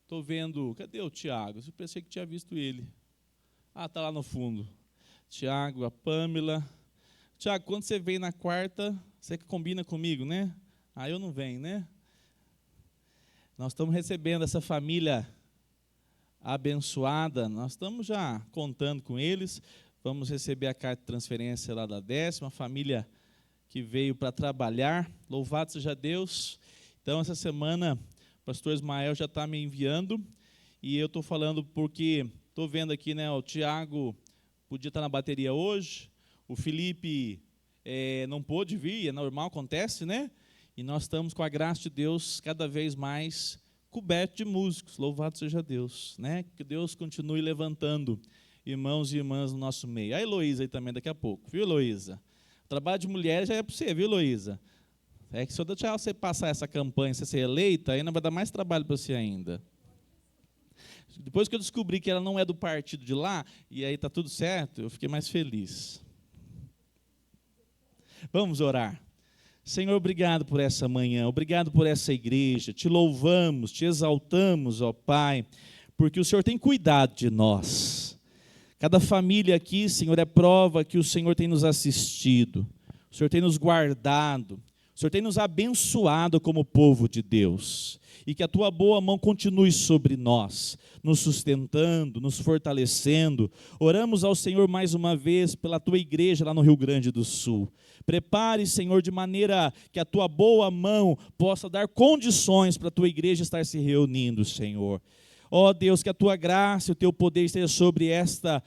estou vendo, cadê o Tiago? Eu pensei que tinha visto ele. Ah, está lá no fundo. Tiago, a Pâmela. Tiago, quando você vem na quarta, você que combina comigo, né? Ah, eu não venho, né? Nós estamos recebendo essa família abençoada, nós estamos já contando com eles, vamos receber a carta de transferência lá da 10ª, família que veio para trabalhar, louvado seja Deus. Então, essa semana, o pastor Ismael já está me enviando, e eu estou falando porque estou vendo aqui, né, o Tiago podia estar na bateria hoje, o Felipe não pôde vir, é normal, acontece, né? E nós estamos, com a graça de Deus, cada vez mais coberto de músicos, louvado seja Deus, né? Que Deus continue levantando irmãos e irmãs no nosso meio. A Heloísa aí também daqui a pouco, viu, Heloísa? O trabalho de mulher já é para você, viu, Heloísa? É que se eu deixar você passar essa campanha, você ser eleita, ainda vai dar mais trabalho para você ainda. Depois que eu descobri que ela não é do partido de lá, e aí está tudo certo, eu fiquei mais feliz. Vamos orar. Senhor, obrigado por essa manhã, obrigado por essa igreja, te louvamos, te exaltamos, ó Pai, porque o Senhor tem cuidado de nós. Cada família aqui, Senhor, é prova que o Senhor tem nos assistido, o Senhor tem nos guardado, o Senhor tem nos abençoado como povo de Deus, e que a Tua boa mão continue sobre nós, nos sustentando, nos fortalecendo. Oramos ao Senhor mais uma vez pela Tua igreja lá no Rio Grande do Sul. Prepare, Senhor, de maneira que a Tua boa mão possa dar condições para a Tua igreja estar se reunindo, Senhor. Ó Deus, que a Tua graça e o Teu poder esteja sobre esta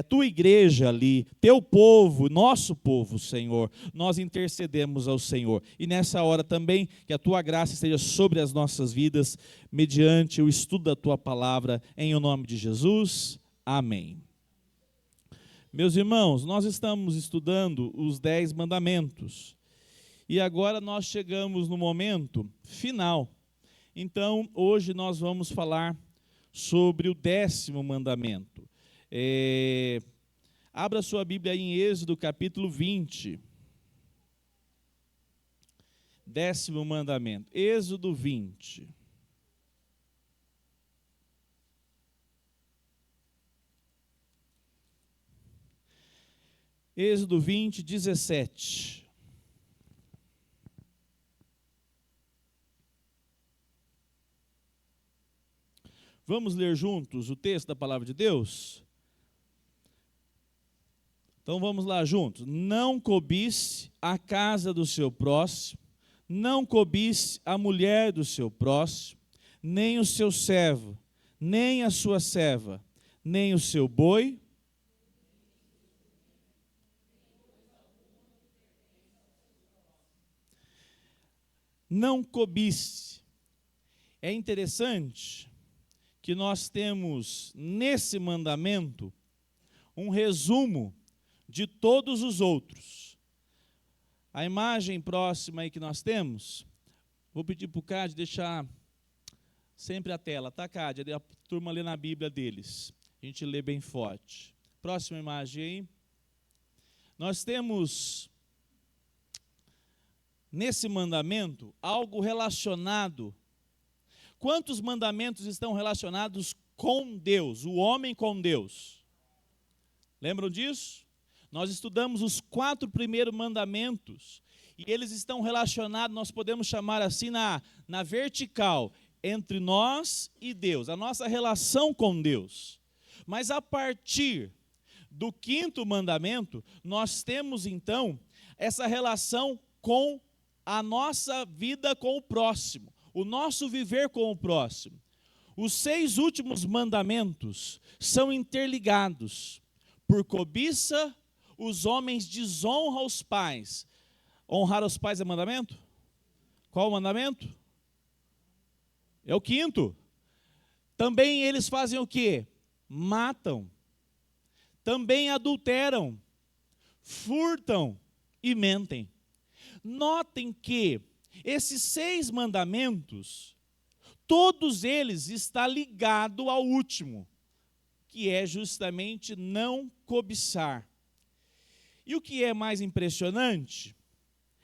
tua igreja ali, Teu povo, nosso povo, Senhor. Nós intercedemos ao Senhor. E nessa hora também, que a Tua graça esteja sobre as nossas vidas, mediante o estudo da Tua palavra, em o nome de Jesus. Amém. Meus irmãos, nós estamos estudando os 10 mandamentos. E agora nós chegamos no momento final. Então, hoje nós vamos falar sobre o 10º mandamento. Abra sua Bíblia aí em Êxodo capítulo 20. 10º mandamento, Êxodo 20. Êxodo 20, 17. Vamos ler juntos o texto da palavra de Deus? Então vamos lá juntos. Não cobice a casa do seu próximo, não cobice a mulher do seu próximo, nem o seu servo, nem a sua serva, nem o seu boi, não cobice. É interessante que nós temos nesse mandamento um resumo de todos os outros. A imagem próxima aí que nós temos, vou pedir para o Cádio deixar sempre a tela, tá, Cádio? A turma lê na Bíblia deles, a gente lê bem forte. Próxima imagem aí. Nós temos nesse mandamento algo relacionado. Quantos mandamentos estão relacionados com Deus, o homem com Deus? Lembram disso? Nós estudamos os 4 primeiros mandamentos, e eles estão relacionados, nós podemos chamar assim, na vertical, entre nós e Deus, a nossa relação com Deus. Mas a partir do 5º mandamento, nós temos então essa relação com a nossa vida com o próximo, o nosso viver com o próximo. Os 6 últimos mandamentos são interligados. Por cobiça, os homens desonram os pais. Honrar os pais é mandamento? Qual o mandamento? É o 5º. Também eles fazem o quê? Matam. Também adulteram, furtam e mentem. Notem que esses 6 mandamentos, todos eles estão ligados ao último, que é justamente não cobiçar. E o que é mais impressionante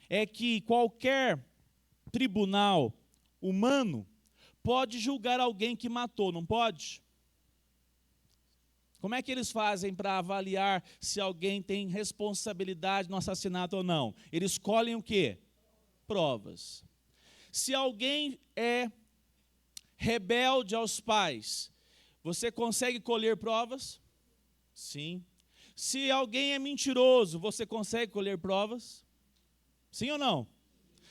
é que qualquer tribunal humano pode julgar alguém que matou, não pode? Como é que eles fazem para avaliar se alguém tem responsabilidade no assassinato ou não? Eles escolhem o quê? Provas. Se alguém é rebelde aos pais, você consegue colher provas? Sim. Se alguém é mentiroso, você consegue colher provas? Sim ou não?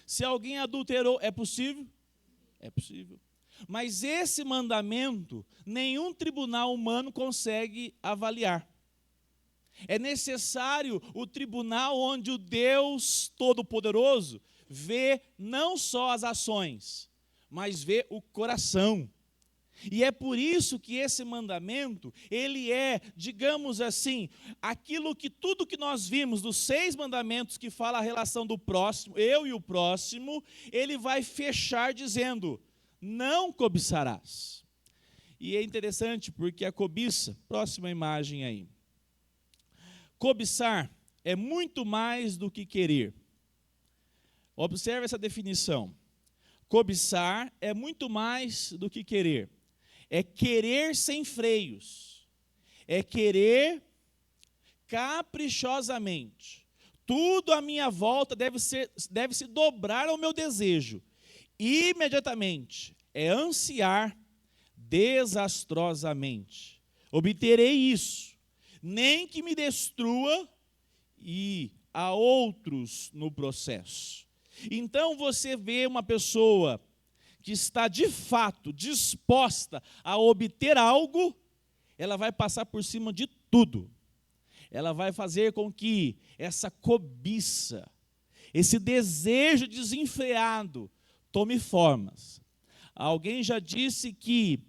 Se alguém adulterou, é possível? É possível. Mas esse mandamento, nenhum tribunal humano consegue avaliar. É necessário o tribunal onde o Deus Todo-Poderoso vê não só as ações, mas vê o coração. E é por isso que esse mandamento, ele é, digamos assim, aquilo que tudo que nós vimos dos 6 mandamentos que fala a relação do próximo, eu e o próximo, ele vai fechar dizendo: não cobiçarás. E é interessante porque a cobiça, próxima imagem aí. Cobiçar é muito mais do que querer. Observe essa definição. Cobiçar é muito mais do que querer. É querer sem freios. É querer caprichosamente. Tudo à minha volta deve se dobrar ao meu desejo. Imediatamente. É ansiar desastrosamente. Obterei isso. Nem que me destrua e a outros no processo. Então você vê uma pessoa que está de fato disposta a obter algo, ela vai passar por cima de tudo. Ela vai fazer com que essa cobiça, esse desejo desenfreado, tome formas. Alguém já disse que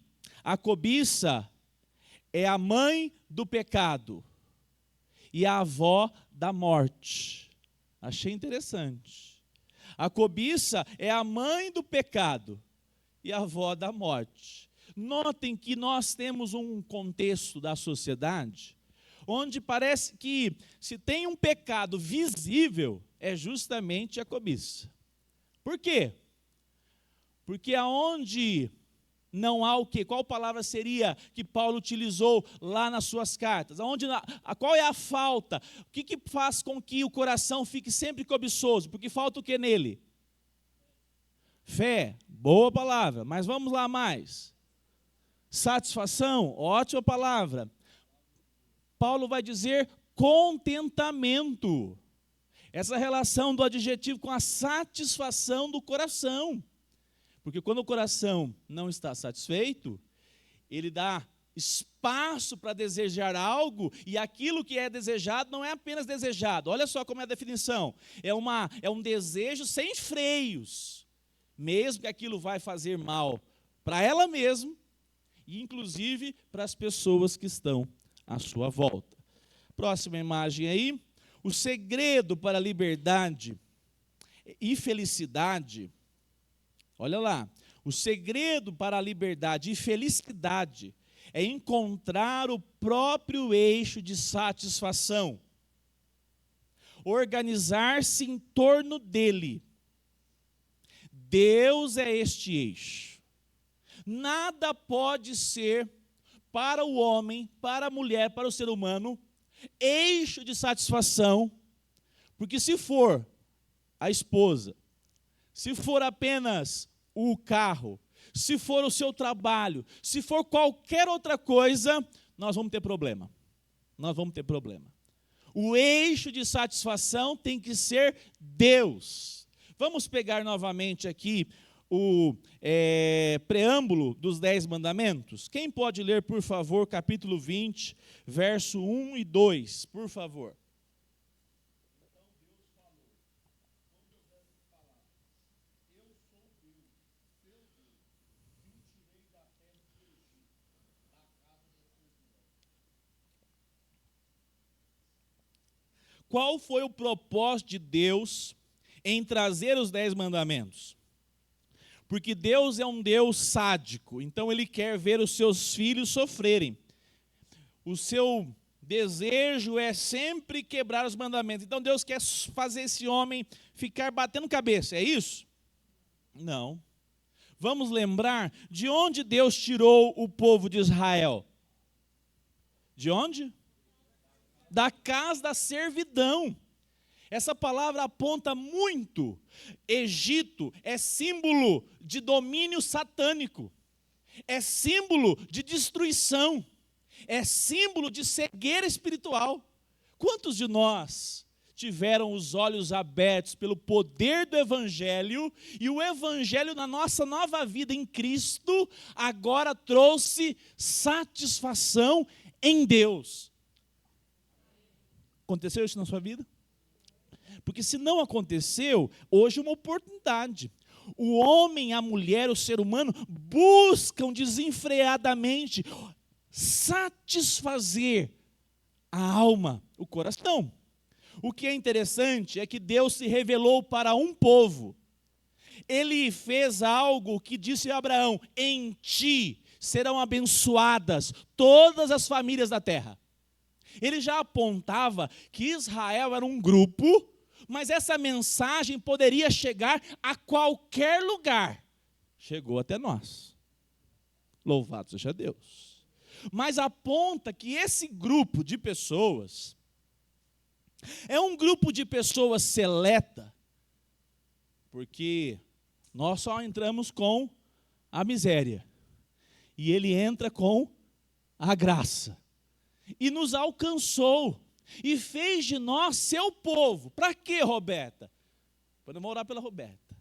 a cobiça é a mãe do pecado e a avó da morte. Achei interessante. A cobiça é a mãe do pecado e a avó da morte. Notem que nós temos um contexto da sociedade onde parece que se tem um pecado visível, é justamente a cobiça. Por quê? Porque aonde não há o quê? Qual palavra seria que Paulo utilizou lá nas suas cartas? Qual é a falta? O que faz com que o coração fique sempre cobiçoso? Porque falta o que nele? Fé, boa palavra, mas vamos lá mais. Satisfação, ótima palavra. Paulo vai dizer contentamento. Essa relação do adjetivo com a satisfação do coração. Porque quando o coração não está satisfeito, ele dá espaço para desejar algo, e aquilo que é desejado não é apenas desejado. Olha só como é a definição. É um desejo sem freios, mesmo que aquilo vai fazer mal para ela mesma, e inclusive para as pessoas que estão à sua volta. Próxima imagem aí. O segredo para a liberdade e felicidade. Olha lá, o segredo para a liberdade e felicidade é encontrar o próprio eixo de satisfação, organizar-se em torno dele. Deus é este eixo. Nada pode ser para o homem, para a mulher, para o ser humano, eixo de satisfação, porque se for a esposa, se for apenas o carro, se for o seu trabalho, se for qualquer outra coisa, nós vamos ter problema. Nós vamos ter problema. O eixo de satisfação tem que ser Deus. Vamos pegar novamente aqui o preâmbulo dos 10 mandamentos. Quem pode ler, por favor, capítulo 20, verso 1 e 2, por favor. Qual foi o propósito de Deus em trazer os 10 mandamentos? Porque Deus é um Deus sádico, então Ele quer ver os seus filhos sofrerem. O seu desejo é sempre quebrar os mandamentos. Então Deus quer fazer esse homem ficar batendo cabeça, é isso? Não. vamos lembrar de onde Deus tirou o povo de Israel. De onde? Da casa da servidão. Essa palavra aponta muito. Egito é símbolo de domínio satânico. É símbolo de destruição. É símbolo de cegueira espiritual. Quantos de nós tiveram os olhos abertos pelo poder do Evangelho, e o Evangelho na nossa nova vida em Cristo, agora trouxe satisfação em Deus? Aconteceu isso na sua vida? Porque se não aconteceu, hoje é uma oportunidade. O homem, a mulher, o ser humano buscam desenfreadamente satisfazer a alma, o coração. O que é interessante é que Deus se revelou para um povo. Ele fez algo que disse a Abraão: em ti serão abençoadas todas as famílias da terra. Ele já apontava que Israel era um grupo, mas essa mensagem poderia chegar a qualquer lugar. Chegou até nós. Louvado seja Deus. Mas aponta que esse grupo de pessoas é um grupo de pessoas seleta, porque nós só entramos com a miséria, e ele entra com a graça, e nos alcançou, e fez de nós seu povo. Para quê, Roberta? Podemos orar pela Roberta.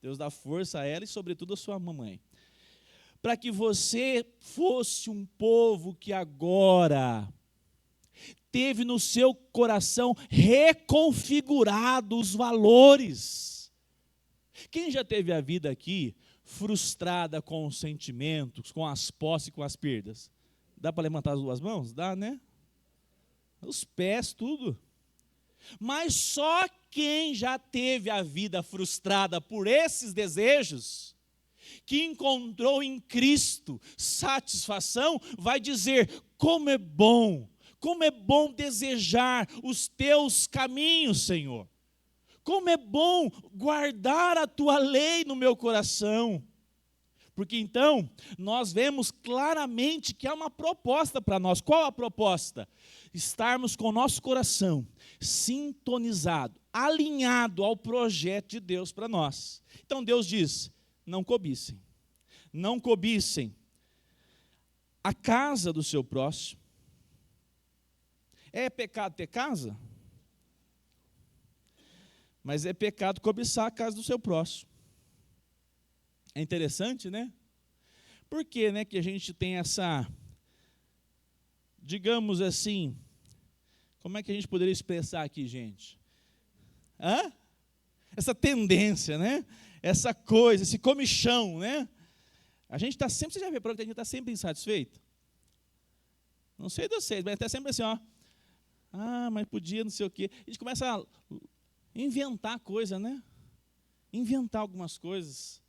Deus dá força a ela e sobretudo a sua mamãe. Para que você fosse um povo que agora teve no seu coração reconfigurado os valores. Quem já teve a vida aqui frustrada com os sentimentos, com as posses e com as perdas? Dá para levantar as duas mãos? Dá, né? Os pés, tudo. Mas só quem já teve a vida frustrada por esses desejos, que encontrou em Cristo satisfação, vai dizer: como é bom desejar os teus caminhos, Senhor. Como é bom guardar a tua lei no meu coração. Porque então, nós vemos claramente que há uma proposta para nós. Qual a proposta? Estarmos com o nosso coração sintonizado, alinhado ao projeto de Deus para nós. Então Deus diz: não cobicem. Não cobicem a casa do seu próximo. É pecado ter casa? Mas é pecado cobiçar a casa do seu próximo. É interessante, né? Por que, né, que a gente tem essa, digamos assim, como é que a gente poderia expressar aqui, gente? Essa tendência, né? Essa coisa, esse comichão, né? A gente está sempre, você já reparou que a gente está sempre insatisfeito? Não sei de vocês, mas até sempre assim, ó. Mas podia, não sei o quê. A gente começa a inventar coisa, né? Inventar algumas coisas.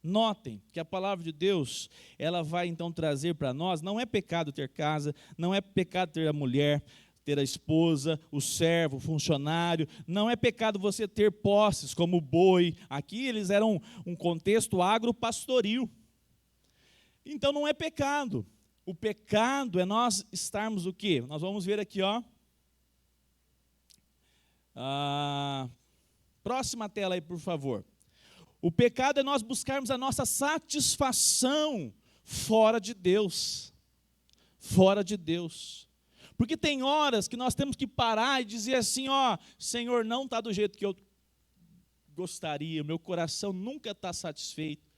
Notem que a palavra de Deus, ela vai então trazer para nós, não é pecado ter casa, não é pecado ter a mulher, ter a esposa, o servo, o funcionário, não é pecado você ter posses como o boi. Aqui eles eram um contexto agropastoril. Então não é pecado. O pecado é nós estarmos o quê? Nós vamos ver aqui, ó. Próxima tela aí, por favor. O pecado é nós buscarmos a nossa satisfação fora de Deus. Fora de Deus. Porque tem horas que nós temos que parar e dizer assim, ó, Senhor, não está do jeito que eu gostaria, meu coração nunca está satisfeito,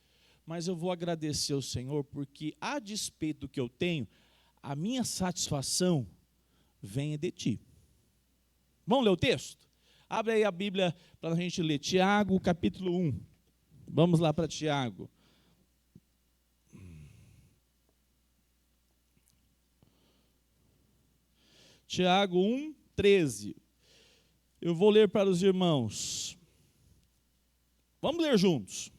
mas eu vou agradecer ao Senhor, porque a despeito do que eu tenho, a minha satisfação vem de Ti. Vamos ler o texto? Abre aí a Bíblia para a gente ler. Tiago, capítulo 1. Vamos lá para Tiago. Tiago 1, 13. Eu vou ler para os irmãos. Vamos ler juntos.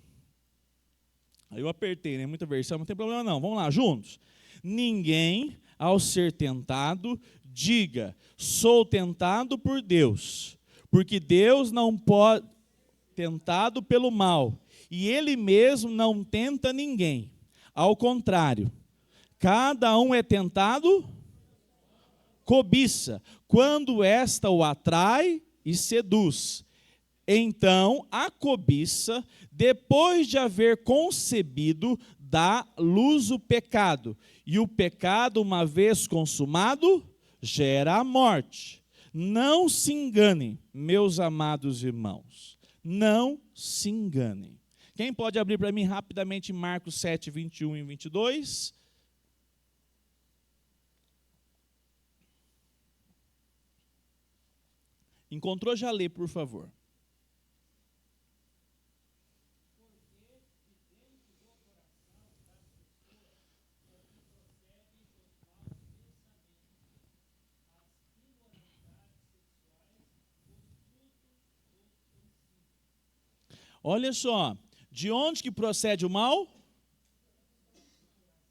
Aí eu apertei, né? Muita versão, não tem problema não. Vamos lá, juntos. Ninguém, ao ser tentado, diga, sou tentado por Deus. Porque Deus não pode, tentado pelo mal, e ele mesmo não tenta ninguém. Ao contrário, cada um é tentado, cobiça, quando esta o atrai e seduz. Então, a cobiça, depois de haver concebido, dá luz o pecado. E o pecado, uma vez consumado, gera a morte. Não se enganem, meus amados irmãos. Não se enganem. Quem pode abrir para mim rapidamente Marcos 7, 21 e 22? Encontrou, já lê, por favor. Olha só, de onde que procede o mal?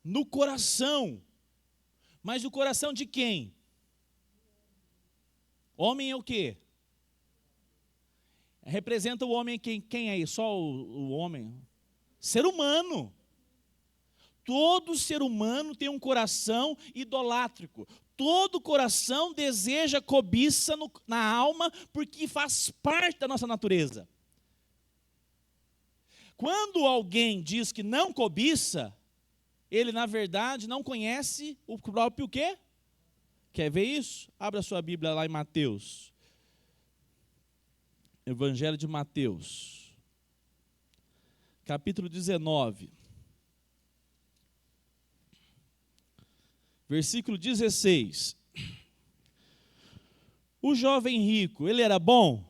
No coração. Mas o coração de quem? Homem é o quê? Representa o homem, quem é? Só o homem? Ser humano. Todo ser humano tem um coração idolátrico. Todo coração deseja cobiça na alma, porque faz parte da nossa natureza. Quando alguém diz que não cobiça, ele, na verdade, não conhece o próprio quê? Quer ver isso? Abra sua Bíblia lá em Mateus. Evangelho de Mateus. Capítulo 19. Versículo 16. O jovem rico, ele era bom?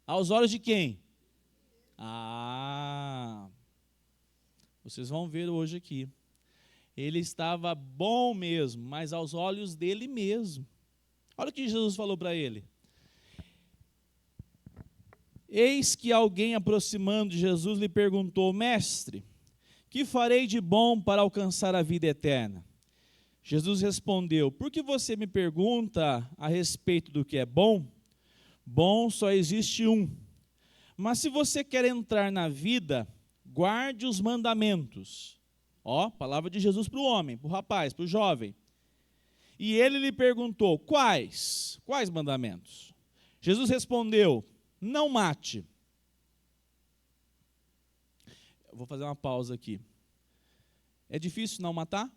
Aos olhos de quem? Vocês vão ver hoje aqui. Ele estava bom mesmo, mas aos olhos dele mesmo. Olha o que Jesus falou para ele. Eis que alguém aproximando de Jesus lhe perguntou: Mestre, que farei de bom para alcançar a vida eterna? Jesus respondeu: por que você me pergunta a respeito do que é bom? Bom só existe um. Mas se você quer entrar na vida, guarde os mandamentos. Ó, palavra de Jesus para o homem, para o rapaz, para o jovem. E ele lhe perguntou: quais? Quais mandamentos? Jesus respondeu: não mate. Eu vou fazer uma pausa aqui. É difícil não matar?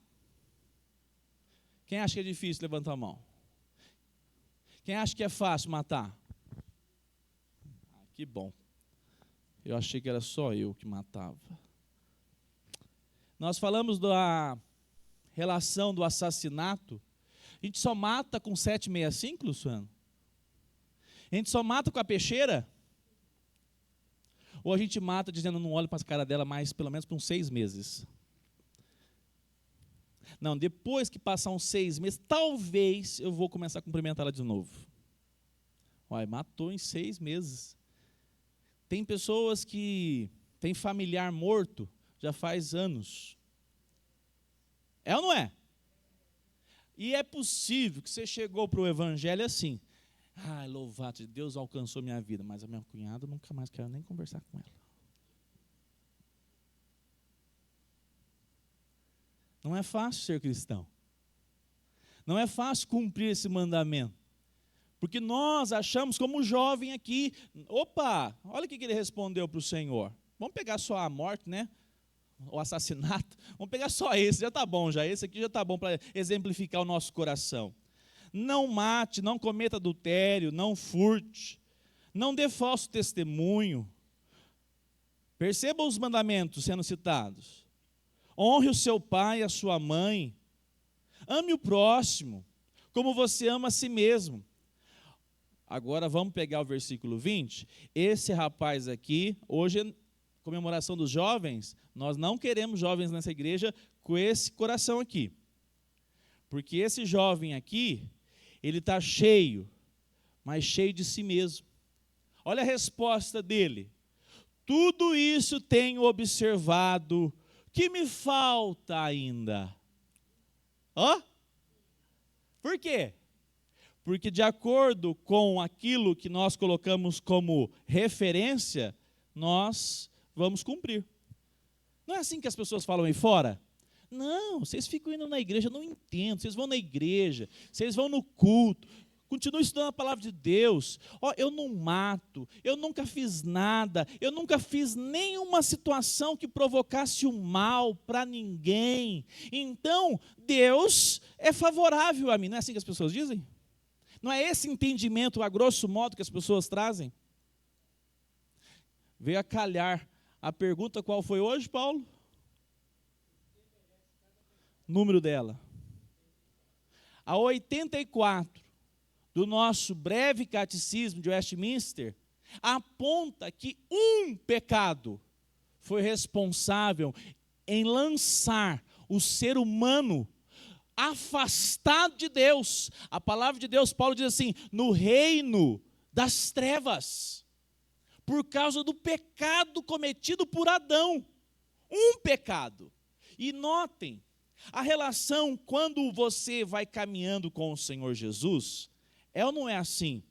Quem acha que é difícil, levanta a mão. Quem acha que é fácil matar? Que bom. Eu achei que era só eu que matava. Nós falamos da relação do assassinato. A gente só mata com 765, Luciano? A gente só mata com a peixeira? Ou a gente mata dizendo não olho para a cara dela mais pelo menos por uns 6 meses? Não, depois que passar uns 6 meses, talvez eu vou começar a cumprimentá-la de novo. Olha, matou em 6 meses. Tem pessoas que têm familiar morto já faz anos. É ou não é? E é possível que você chegou para o evangelho assim: ai, louvado de Deus, alcançou minha vida, mas a minha cunhada nunca mais quero nem conversar com ela. Não é fácil ser cristão. Não é fácil cumprir esse mandamento. Porque nós achamos, como o jovem aqui, opa, olha o que ele respondeu para o Senhor. Vamos pegar só a morte, né? O assassinato. Vamos pegar só esse, já está bom já. Esse aqui já está bom para exemplificar o nosso coração. Não mate, não cometa adultério, não furte, não dê falso testemunho. Perceba os mandamentos sendo citados. Honre o seu pai e a sua mãe. Ame o próximo, como você ama a si mesmo. Agora vamos pegar o versículo 20. Esse rapaz aqui, hoje é comemoração dos jovens, nós não queremos jovens nessa igreja com esse coração aqui. Porque esse jovem aqui, ele está cheio, mas cheio de si mesmo. Olha a resposta dele. Tudo isso tenho observado, que me falta ainda. Ó, por quê? Porque de acordo com aquilo que nós colocamos como referência, nós vamos cumprir. Não é assim que as pessoas falam aí fora? Não, vocês ficam indo na igreja, eu não entendo. Vocês vão na igreja, vocês vão no culto, continuam estudando a palavra de Deus. Ó, eu não mato, eu nunca fiz nada, eu nunca fiz nenhuma situação que provocasse o mal para ninguém. Então, Deus é favorável a mim. Não é assim que as pessoas dizem? Não é esse entendimento, a grosso modo, que as pessoas trazem? Veio a calhar. A pergunta qual foi hoje, Paulo? Número dela. A 84 do nosso breve catecismo de Westminster aponta que um pecado foi responsável em lançar o ser humano afastado de Deus. A palavra de Deus, Paulo diz assim, no reino das trevas, por causa do pecado cometido por Adão. Um pecado. E notem, a relação quando você vai caminhando com o Senhor Jesus, é ou não é assim?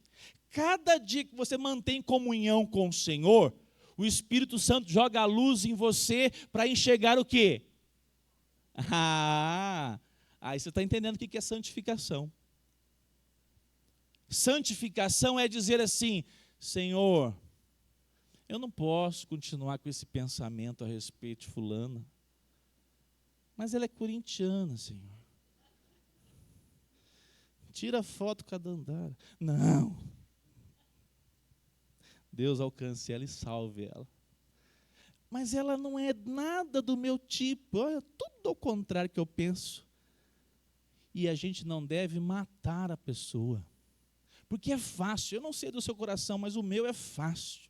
Cada dia que você mantém comunhão com o Senhor, o Espírito Santo joga a luz em você para enxergar o quê? Aí você está entendendo o que é santificação. Santificação é dizer assim, Senhor, eu não posso continuar com esse pensamento a respeito de fulana, mas ela é corintiana, Senhor. Tira foto com a Dandara. Não. Deus alcance ela e salve ela. Mas ela não é nada do meu tipo. Olha, tudo ao contrário que eu penso. E a gente não deve matar a pessoa. Porque é fácil. Eu não sei do seu coração, mas o meu é fácil.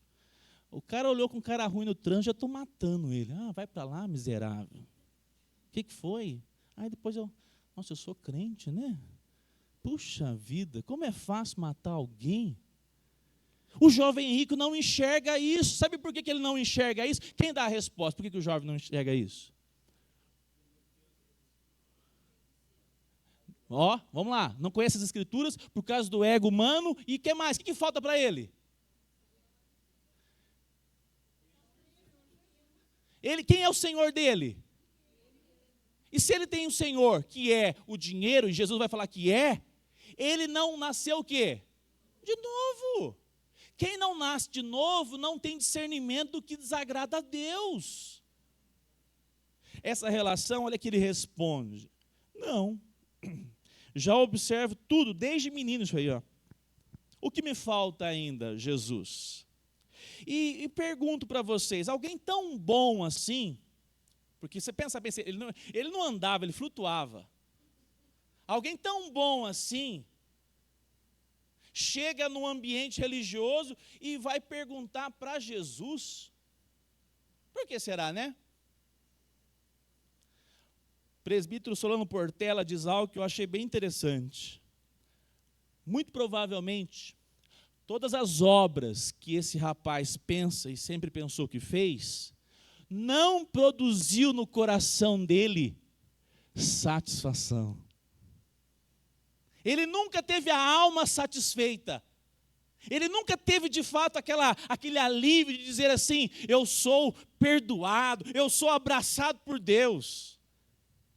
O cara olhou com cara ruim no trânsito, já estou matando ele. Vai para lá, miserável. O que foi? Aí depois nossa, eu sou crente, né? Puxa vida, como é fácil matar alguém. O jovem rico não enxerga isso. Sabe por que ele não enxerga isso? Quem dá a resposta? Por que o jovem não enxerga isso? Vamos lá. Não conhece as escrituras por causa do ego humano. E o que mais? O que falta para ele? Quem é o Senhor dele? E se ele tem um Senhor que é o dinheiro, e Jesus vai falar que ele não nasceu o quê? De novo. Quem não nasce de novo não tem discernimento do que desagrada a Deus. Essa relação, olha que ele responde. Não. Já observo tudo, desde menino isso aí. O que me falta ainda, Jesus? E pergunto para vocês, alguém tão bom assim, porque você pensa bem, ele não andava, ele flutuava. Alguém tão bom assim, chega num ambiente religioso e vai perguntar para Jesus, por que será, né? O presbítero Solano Portela diz algo que eu achei bem interessante. Muito provavelmente, todas as obras que esse rapaz pensa e sempre pensou que fez, não produziu no coração dele satisfação. Ele nunca teve a alma satisfeita. Ele nunca teve de fato aquele alívio de dizer assim, eu sou perdoado, eu sou abraçado por Deus.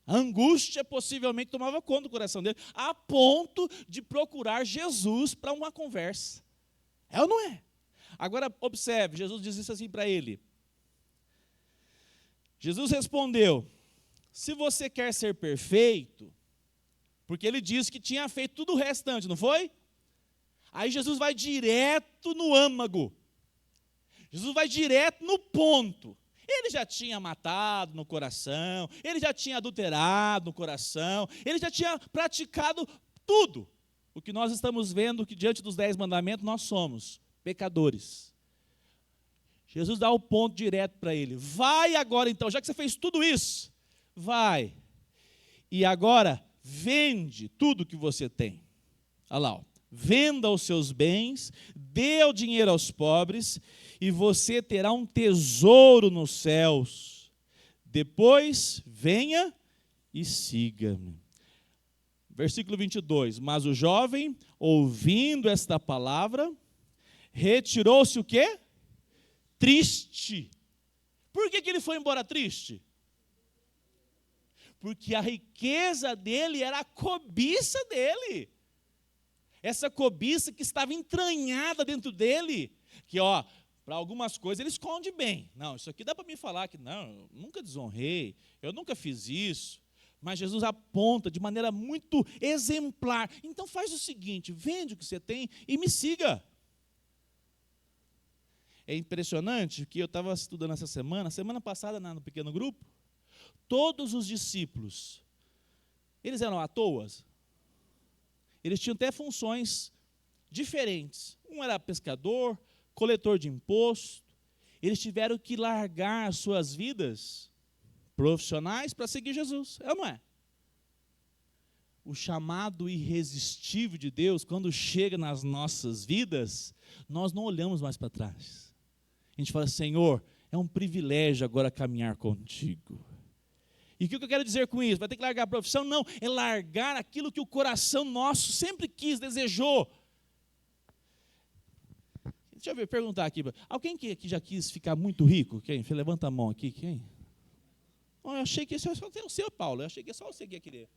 A angústia possivelmente tomava conta do coração dele, a ponto de procurar Jesus para uma conversa. É ou não é? Agora observe, Jesus diz isso assim para ele. Jesus respondeu, se você quer ser perfeito, porque ele disse que tinha feito tudo o restante, não foi? Aí Jesus vai direto no âmago. Jesus vai direto no ponto. Ele já tinha matado no coração, ele já tinha adulterado no coração, ele já tinha praticado tudo. O que nós estamos vendo que diante dos 10 mandamentos nós somos pecadores. Jesus dá o ponto direto para ele. Vai agora então, já que você fez tudo isso, vai. E agora, vende tudo que você tem. Olha lá, venda os seus bens, dê o dinheiro aos pobres, e você terá um tesouro nos céus. Depois, venha e siga-me. Versículo 22, mas o jovem, ouvindo esta palavra, retirou-se o quê? triste. Por que ele foi embora triste? Porque a riqueza dele era a cobiça dele. Essa cobiça que estava entranhada dentro dele, que para algumas coisas ele esconde bem. Não, isso aqui dá para me falar que não, eu nunca desonrei, eu nunca fiz isso. Mas Jesus aponta de maneira muito exemplar. Então faz o seguinte, vende o que você tem e me siga. É impressionante que eu estava estudando essa semana passada no pequeno grupo, todos os discípulos, eles eram à toa. Eles tinham até funções diferentes. Um era pescador, coletor de imposto. Eles tiveram que largar as suas vidas profissionais para seguir Jesus. É ou não é? O chamado irresistível de Deus, quando chega nas nossas vidas, nós não olhamos mais para trás. A gente fala, Senhor, é um privilégio agora caminhar contigo. E o que eu quero dizer com isso? Vai ter que largar a profissão? Não, é largar aquilo que o coração nosso sempre quis, desejou. Deixa eu ver, perguntar aqui. Alguém que já quis ficar muito rico? Quem? Levanta a mão aqui. Quem? Eu achei que isso só tem o seu, Paulo. Eu achei que é só você que ia querer.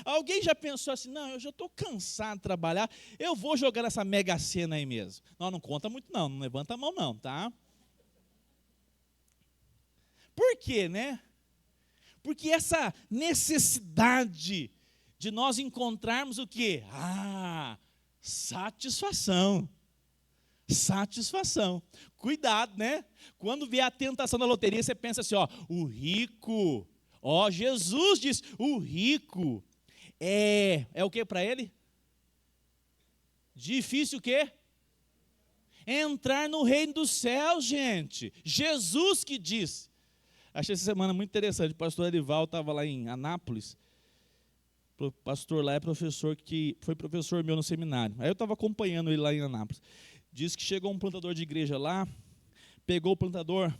Alguém já pensou assim, não, eu já estou cansado de trabalhar, eu vou jogar essa mega sena aí mesmo. Não conta muito não levanta a mão não, tá? Por quê, né? Porque essa necessidade de nós encontrarmos o quê? Satisfação. Satisfação. Cuidado, né? Quando vier a tentação da loteria, você pensa assim, o rico, Jesus diz, o rico é o que para ele? Difícil o quê? Entrar no reino dos céus, gente. Jesus que disse. Achei essa semana muito interessante. O pastor Erival estava lá em Anápolis. O pastor lá foi professor meu no seminário. Aí eu estava acompanhando ele lá em Anápolis. Diz que chegou um plantador de igreja lá, pegou o plantador,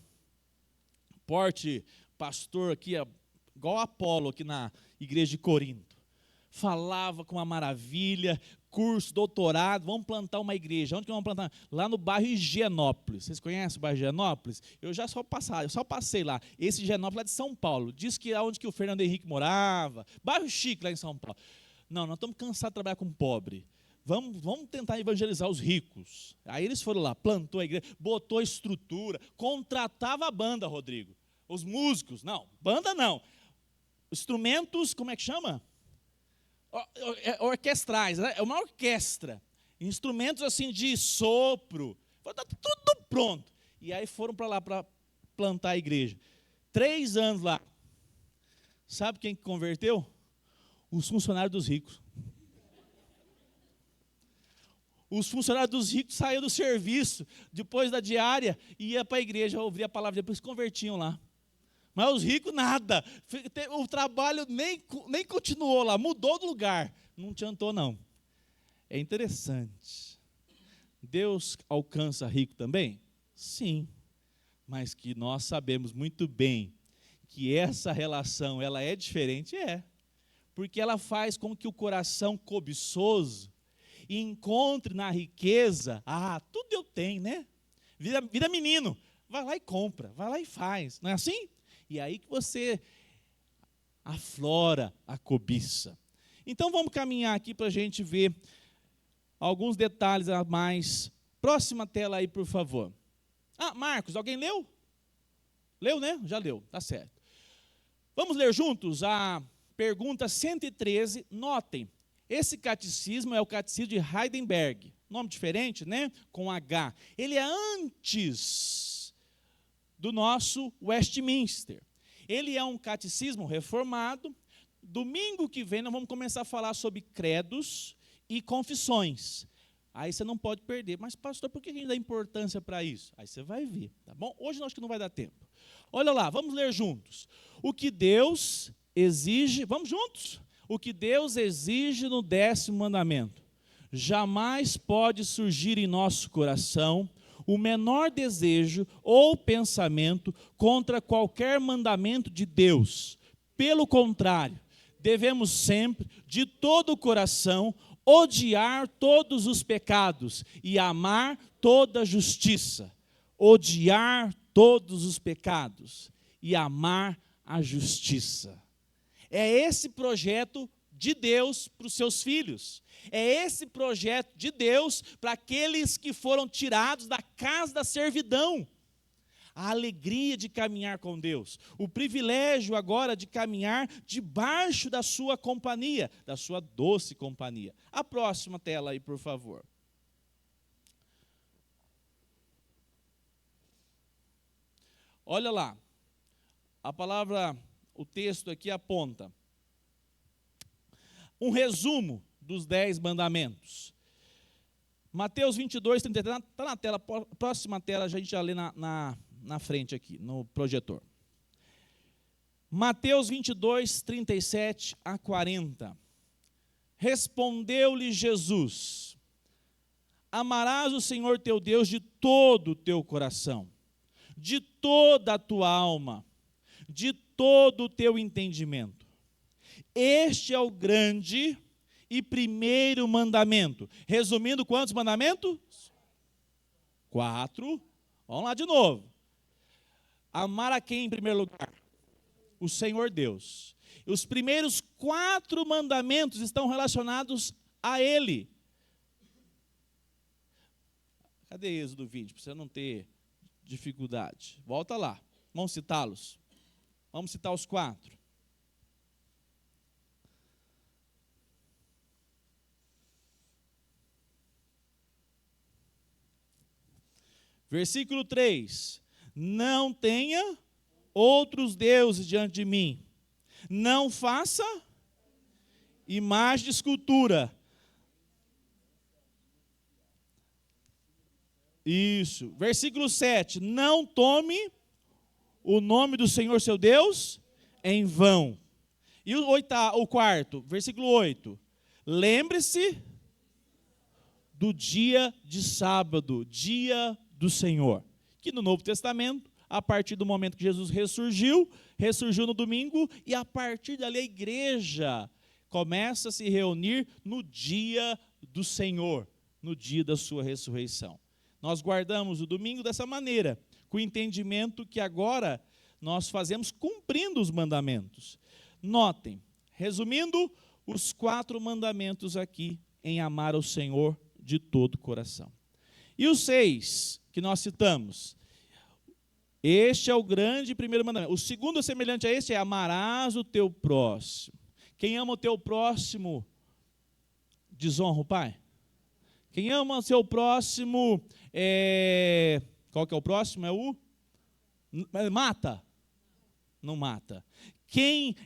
porte, pastor aqui, igual Apolo aqui na igreja de Corinto. Falava com uma maravilha, curso, doutorado, vamos plantar uma igreja. Onde que vamos plantar? Lá no bairro Higienópolis. Vocês conhecem o bairro Higienópolis? Eu só passei lá. Esse Higienópolis é de São Paulo. Diz que é onde que o Fernando Henrique morava. Bairro chique lá em São Paulo. Não, nós estamos cansados de trabalhar com pobre. Vamos tentar evangelizar os ricos. Aí eles foram lá, plantou a igreja, botou a estrutura, contratava a banda, Rodrigo. Os músicos, não, banda não. Instrumentos, como é que chama? Orquestrais, né? É uma orquestra. Instrumentos assim de sopro. Está tudo pronto. E aí foram para lá para plantar a igreja. 3 anos lá. Sabe quem que converteu? Os funcionários dos ricos. Os funcionários dos ricos saíam do serviço, depois da diária, e ia para a igreja, ouvia a palavra, depois se convertiam lá. Mas os ricos, nada. O trabalho nem continuou lá, mudou de lugar. Não adiantou, não. É interessante. Deus alcança rico também? Sim. Mas que nós sabemos muito bem que essa relação, ela é diferente? É. Porque ela faz com que o coração cobiçoso encontre na riqueza, tudo eu tenho, né? Vira menino, vai lá e compra, vai lá e faz, não é assim? E aí que você aflora a cobiça. Então vamos caminhar aqui para a gente ver alguns detalhes a mais. Próxima tela aí, por favor. Marcos, alguém leu? Leu, né? Já leu, tá certo. Vamos ler juntos a pergunta 113, notem. Esse catecismo é o catecismo de Heidelberg, nome diferente, né? Com H. Ele é antes do nosso Westminster. Ele é um catecismo reformado. Domingo que vem nós vamos começar a falar sobre credos e confissões. Aí você não pode perder. Mas pastor, por que a gente dá importância para isso? Aí você vai ver, tá bom? Hoje nós acho que não vai dar tempo. Olha lá, vamos ler juntos. O que Deus exige, vamos juntos? O que Deus exige no 10º mandamento. Jamais pode surgir em nosso coração o menor desejo ou pensamento contra qualquer mandamento de Deus. Pelo contrário, devemos sempre, de todo o coração, odiar todos os pecados e amar toda a justiça. Odiar todos os pecados e amar a justiça. É esse projeto de Deus para os seus filhos. É esse projeto de Deus para aqueles que foram tirados da casa da servidão. A alegria de caminhar com Deus, o privilégio agora de caminhar debaixo da sua companhia, da sua doce companhia. A próxima tela aí, por favor. Olha lá, a palavra, o texto aqui aponta um resumo dos 10 mandamentos. Mateus 22, 33, está na tela, próxima tela, a gente já lê na frente aqui, no projetor. Mateus 22, 37 a 40. Respondeu-lhe Jesus: amarás o Senhor teu Deus de todo o teu coração, de toda a tua alma, de todo o teu entendimento. Este é o grande e primeiro mandamento. Resumindo, quantos mandamentos? 4. Vamos lá de novo. Amar a quem em primeiro lugar? O Senhor Deus. Os primeiros 4 mandamentos estão relacionados a Ele. Cadê Êxodo 20? Para você não ter dificuldade. Volta lá. Vamos citá-los. Vamos citar os 4. Versículo 3. Não tenha outros deuses diante de mim. Não faça imagem de escultura. Isso. Versículo 7. Não tome o nome do Senhor seu Deus em vão. E o quarto, versículo 8. Lembre-se do dia de sábado, dia do Senhor. Que no Novo Testamento, a partir do momento que Jesus ressurgiu no domingo, e a partir dali a igreja começa a se reunir no dia do Senhor, no dia da sua ressurreição. Nós guardamos o domingo dessa maneira, com o entendimento que agora nós fazemos cumprindo os mandamentos. Notem, resumindo, os 4 mandamentos aqui em amar ao Senhor de todo o coração. E os 6 que nós citamos, este é o grande primeiro mandamento. O segundo semelhante a este é: amarás o teu próximo. Quem ama o teu próximo desonra o pai? Quem ama o seu próximo, qual que é o próximo? Mata? Não mata. Quem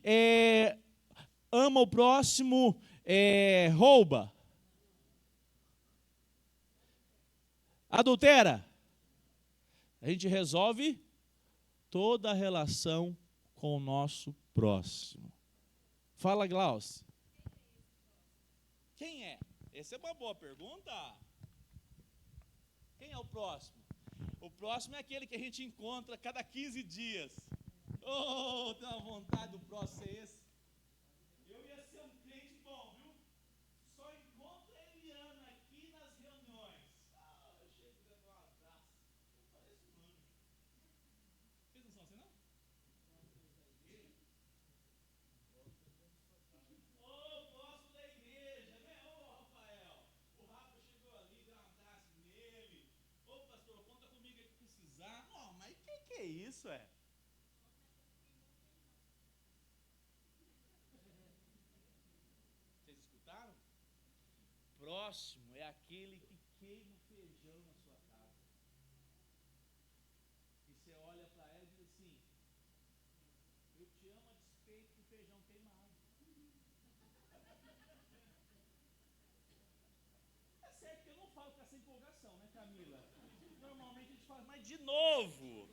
ama o próximo, rouba? Adultera? A gente resolve toda a relação com o nosso próximo. Fala, Glaucio. Quem é? Essa é uma boa pergunta. Quem é o próximo? O próximo é aquele que a gente encontra a cada 15 dias. Oh, tem uma vontade do próximo ser esse. Eu ia ser um crente bom, viu? Só encontro a Eliana aqui nas reuniões. Eu chego dando um abraço. Eu pareço um anjo. Vocês não são assim, não? Ô, próximo da igreja, né? Ô, Rafael. O Rafa chegou ali, deu um abraço nele. Ô, pastor, conta comigo aí que precisar. Não, mas que é isso, é? Vocês escutaram? Próximo é aquele que queima o feijão na sua casa. E você olha para ela e diz assim: eu te amo a despeito do feijão queimado. É certo que eu não falo com essa empolgação, né, Camila? Normalmente a gente fala, mas de novo.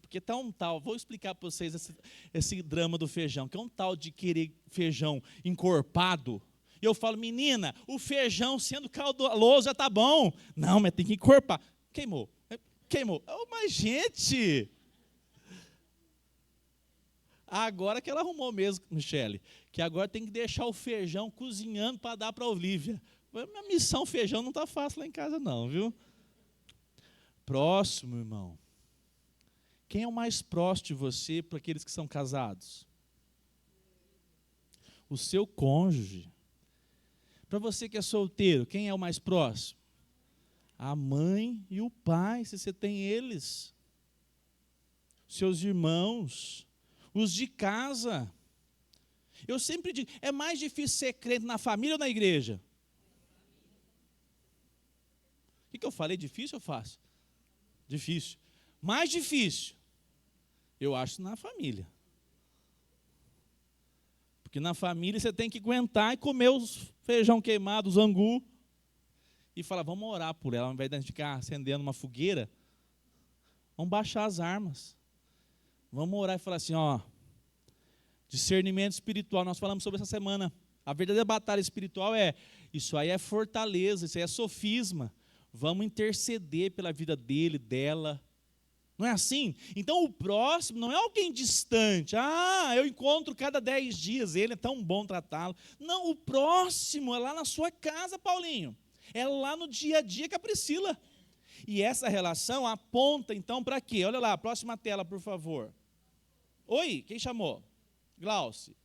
Porque tá um tal, vou explicar para vocês esse drama do feijão, que é um tal de querer feijão encorpado. E eu falo, menina, o feijão sendo caldoso já tá bom. Não, mas tem que encorpar. Queimou. Oh, mas gente, Agora que ela arrumou mesmo, Michele, que agora tem que deixar o feijão cozinhando para dar para a Olívia. Minha missão feijão não está fácil lá em casa não, viu? Próximo, irmão. Quem é o mais próximo de você para aqueles que são casados? O seu cônjuge. Para você que é solteiro, quem é o mais próximo? A mãe e o pai, se você tem eles. Seus irmãos, os de casa. Eu sempre digo, é mais difícil ser crente na família ou na igreja? O que eu falei? Difícil ou fácil? Difícil. Mais difícil, eu acho, na família. Porque na família você tem que aguentar e comer os feijão queimado, os angu, e falar, vamos orar por ela, ao invés de a gente ficar acendendo uma fogueira, vamos baixar as armas. Vamos orar e falar assim, ó, discernimento espiritual, nós falamos sobre essa semana. A verdadeira batalha espiritual isso aí é fortaleza, isso aí é sofisma. Vamos interceder pela vida dele, dela. Não é assim? Então o próximo não é alguém distante. Eu encontro cada 10 dias, ele é tão bom tratá-lo. Não, o próximo é lá na sua casa, Paulinho. É lá no dia a dia com a Priscila. E essa relação aponta então para quê? Olha lá, próxima tela, por favor. Oi, quem chamou? Glauce.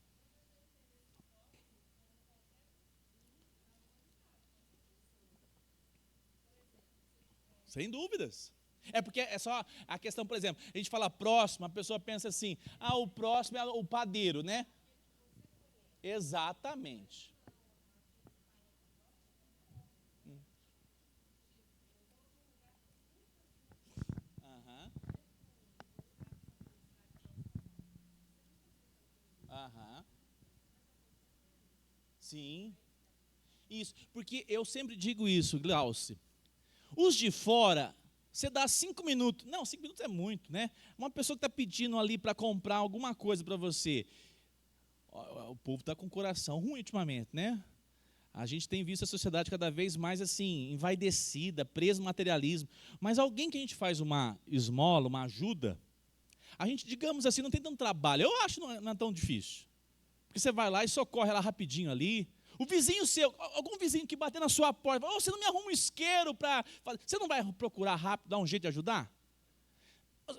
Sem dúvidas. É porque é só a questão, por exemplo, a gente fala próximo, a pessoa pensa assim, o próximo é o padeiro, né? Exatamente. Aham. Aham. Sim. Isso, porque eu sempre digo isso, Glauce. Os de fora, você dá 5 minutos. Não, 5 minutos é muito, né? Uma pessoa que está pedindo ali para comprar alguma coisa para você. O povo está com o coração ruim ultimamente, né? A gente tem visto a sociedade cada vez mais assim, envaidecida, presa no materialismo. Mas alguém que a gente faz uma esmola, uma ajuda, a gente, digamos assim, não tem tanto trabalho. Eu acho que não é tão difícil. Porque você vai lá e socorre lá rapidinho ali. O vizinho seu, algum vizinho que bater na sua porta, você não me arruma um isqueiro para fazer. Você não vai procurar rápido, dar um jeito de ajudar?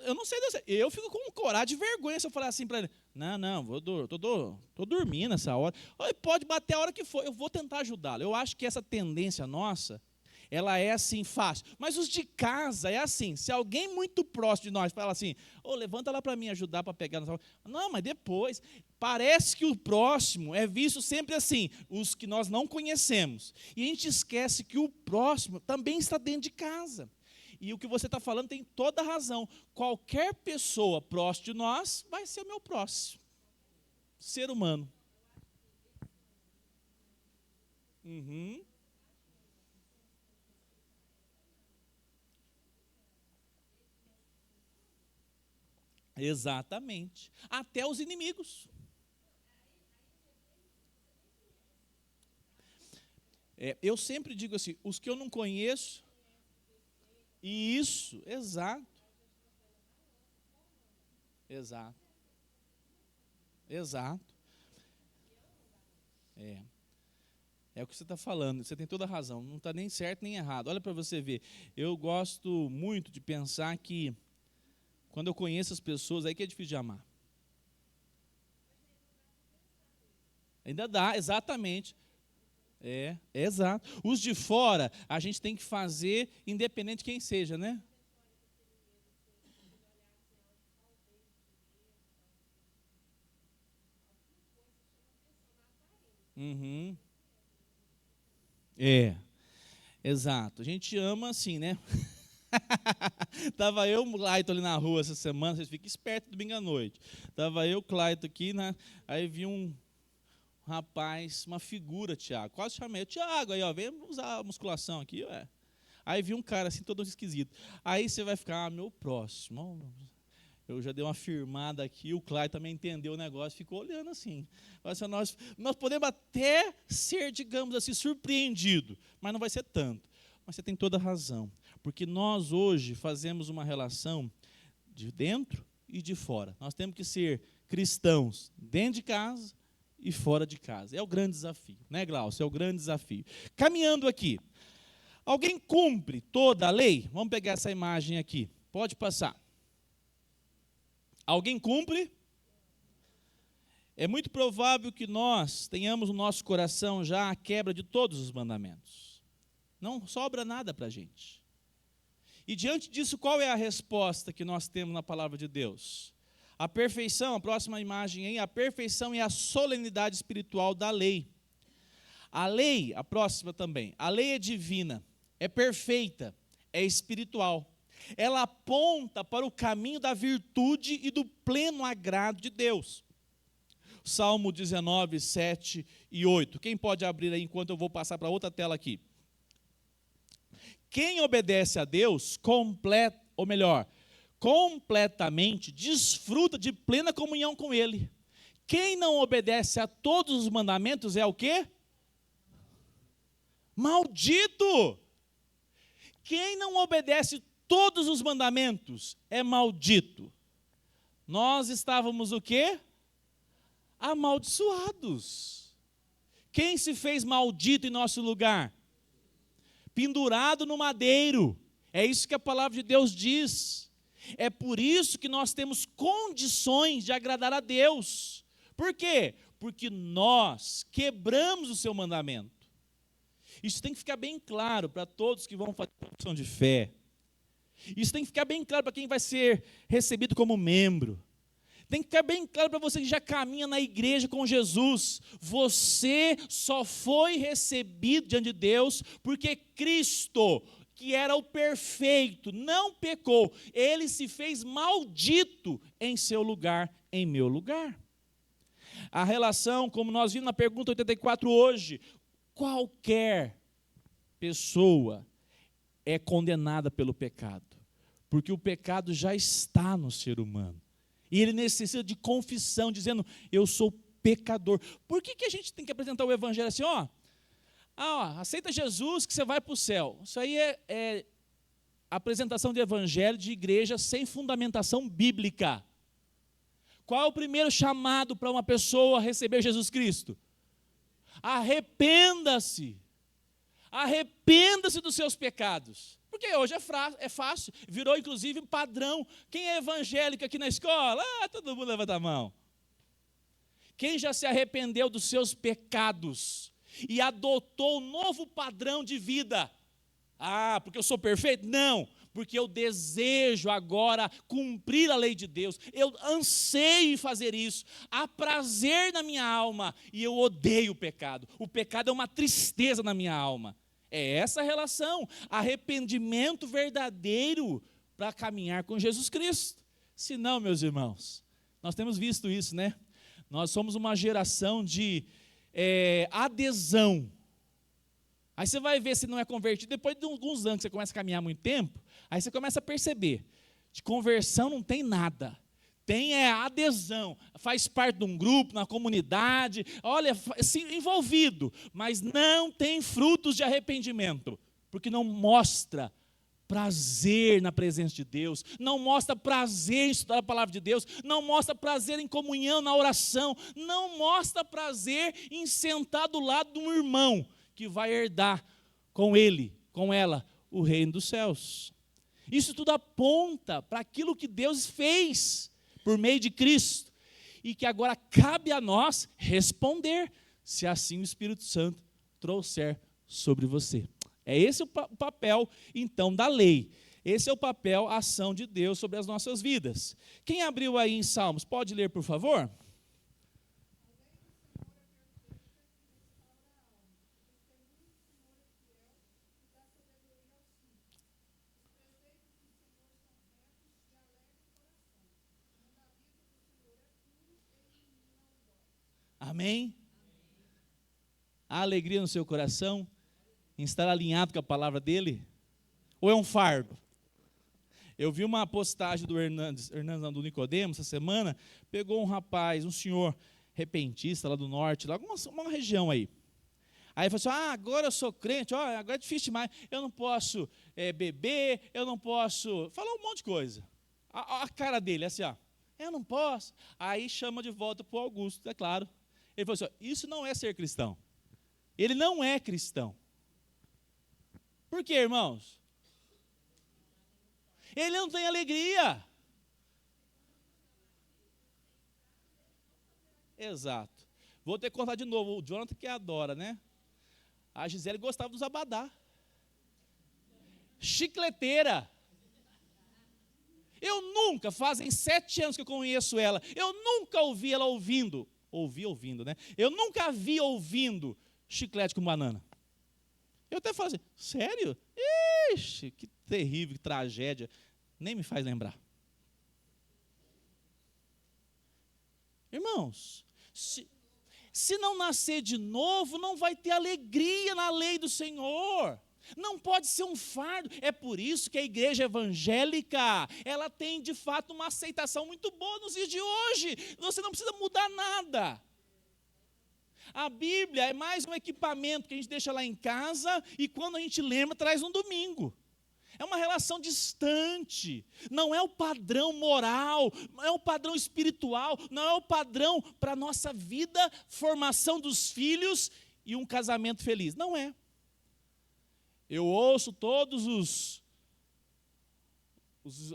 Eu não sei, eu fico com coragem de vergonha se eu falar assim para ele, não, tô dormindo nessa hora. Ele pode bater a hora que for, eu vou tentar ajudá-lo. Eu acho que essa tendência nossa, ela é assim fácil. Mas os de casa é assim, se alguém muito próximo de nós fala assim, levanta lá para mim ajudar para pegar. Não, mas depois, parece que o próximo é visto sempre assim, os que nós não conhecemos. E a gente esquece que o próximo também está dentro de casa. E o que você está falando tem toda a razão. Qualquer pessoa próxima de nós vai ser o meu próximo. Ser humano. Uhum. Exatamente. Até os inimigos. Eu sempre digo assim, os que eu não conheço. Isso, exato. Exato. Exato. É o que você está falando, você tem toda a razão, não está nem certo nem errado. Olha para você ver, eu gosto muito de pensar que quando eu conheço as pessoas, aí que é difícil de amar. Ainda dá, exatamente. Exato. Os de fora, a gente tem que fazer independente de quem seja, né? Uhum. Exato. A gente ama assim, né? Tava eu e o Clayton ali na rua essa semana, vocês ficam espertos domingo à noite. Tava eu e o Clayton aqui, né? Aí vi um rapaz, uma figura, Tiago. Quase chamei, Tiago, aí, ó, vem usar a musculação aqui, ué. Aí vi um cara assim, todo esquisito. Aí você vai ficar, meu próximo. Eu já dei uma firmada aqui, o Clayton também entendeu o negócio, ficou olhando assim. Assim nós podemos até ser, digamos assim, surpreendido, mas não vai ser tanto. Mas você tem toda a razão. Porque nós hoje fazemos uma relação de dentro e de fora. Nós temos que ser cristãos dentro de casa e fora de casa. É o grande desafio, né, Glaucio? É o grande desafio. Caminhando aqui. Alguém cumpre toda a lei? Vamos pegar essa imagem aqui. Pode passar. Alguém cumpre? É muito provável que nós tenhamos no nosso coração já a quebra de todos os mandamentos. Não sobra nada para a gente. E diante disso, qual é a resposta que nós temos na palavra de Deus? A perfeição, a próxima imagem aí, a perfeição e a solenidade espiritual da lei. A lei, a próxima também, a lei é divina, é perfeita, é espiritual. Ela aponta para o caminho da virtude e do pleno agrado de Deus. Salmo 19, 7 e 8. Quem pode abrir aí enquanto eu vou passar para outra tela aqui? Quem obedece a Deus, completamente desfruta de plena comunhão com Ele. Quem não obedece a todos os mandamentos é o quê? Maldito! Quem não obedece todos os mandamentos é maldito. Nós estávamos o quê? Amaldiçoados. Quem se fez maldito em nosso lugar? Pendurado no madeiro. É isso que a palavra de Deus diz. É por isso que nós temos condições de agradar a Deus. Por quê? Porque nós quebramos o seu mandamento. Isso tem que ficar bem claro para todos que vão fazer profissão de fé. Isso tem que ficar bem claro para quem vai ser recebido como membro. Tem que ficar bem claro para você que já caminha na igreja com Jesus. Você só foi recebido diante de Deus porque Cristo, que era o perfeito, não pecou. Ele se fez maldito em seu lugar, em meu lugar. A relação, como nós vimos na pergunta 84 hoje, qualquer pessoa é condenada pelo pecado, porque o pecado já está no ser humano. E ele necessita de confissão, dizendo, eu sou pecador. Por que a gente tem que apresentar o evangelho assim, aceita Jesus que você vai para o céu? Isso aí é apresentação de evangelho de igreja sem fundamentação bíblica. Qual é o primeiro chamado para uma pessoa receber Jesus Cristo? Arrependa-se. Arrependa-se dos seus pecados. Porque hoje é fácil, virou inclusive padrão. Quem é evangélico aqui na escola? Todo mundo levanta a mão. Quem já se arrependeu dos seus pecados e adotou um novo padrão de vida? Porque eu sou perfeito? Não, porque eu desejo agora cumprir a lei de Deus. Eu anseio em fazer isso. Há prazer na minha alma e eu odeio o pecado. O pecado é uma tristeza na minha alma. É essa a relação, arrependimento verdadeiro para caminhar com Jesus Cristo. Se não, meus irmãos, nós temos visto isso, né? Nós somos uma geração de adesão. Aí você vai ver se não é convertido, depois de alguns anos que você começa a caminhar muito tempo, aí você começa a perceber, de conversão não tem nada. Tem adesão, faz parte de um grupo, na comunidade, olha, envolvido, mas não tem frutos de arrependimento, porque não mostra prazer na presença de Deus, não mostra prazer em estudar a palavra de Deus, não mostra prazer em comunhão, na oração, não mostra prazer em sentar do lado de um irmão que vai herdar com ele, com ela, o reino dos céus. Isso tudo aponta para aquilo que Deus fez por meio de Cristo, e que agora cabe a nós responder, se assim o Espírito Santo trouxer sobre você. É esse o papel, então, da lei. Esse é o papel, a ação de Deus sobre as nossas vidas. Quem abriu aí em Salmos, pode ler, por favor? Amém? Há alegria no seu coração em estar alinhado com a palavra dele? Ou é um fardo? Eu vi uma postagem do do Nicodemos, essa semana, pegou um rapaz, um senhor repentista lá do norte, lá uma região aí. Aí ele falou assim, agora eu sou crente, agora é difícil demais, eu não posso beber, eu não posso... Falou um monte de coisa. A cara dele, assim, Eu não posso. Aí chama de volta para o Augusto, é claro. Ele falou assim, ó, isso não é ser cristão. Ele não é cristão. Por quê, irmãos? Ele não tem alegria. Exato. Vou ter que contar de novo. O Jonathan que adora, né? A Gisele gostava dos abadá. Chicleteira. Eu nunca, fazem 7 anos que eu conheço ela, eu nunca ouvi ela ouvindo, ouvindo, né? Eu nunca vi ouvindo chiclete com banana. Eu até falo assim, sério? Ixi, que terrível, que tragédia. Nem me faz lembrar. Irmãos, se não nascer de novo, não vai ter alegria na lei do Senhor. Não pode ser um fardo. É por isso que a igreja evangélica, ela tem de fato uma aceitação muito boa nos dias de hoje. Você não precisa mudar nada. A Bíblia é mais um equipamento que a gente deixa lá em casa e quando a gente lembra, traz um domingo. É uma relação distante, não é o padrão moral, não é o padrão espiritual, não é o padrão para a nossa vida, formação dos filhos e um casamento feliz. Não é. Eu ouço todos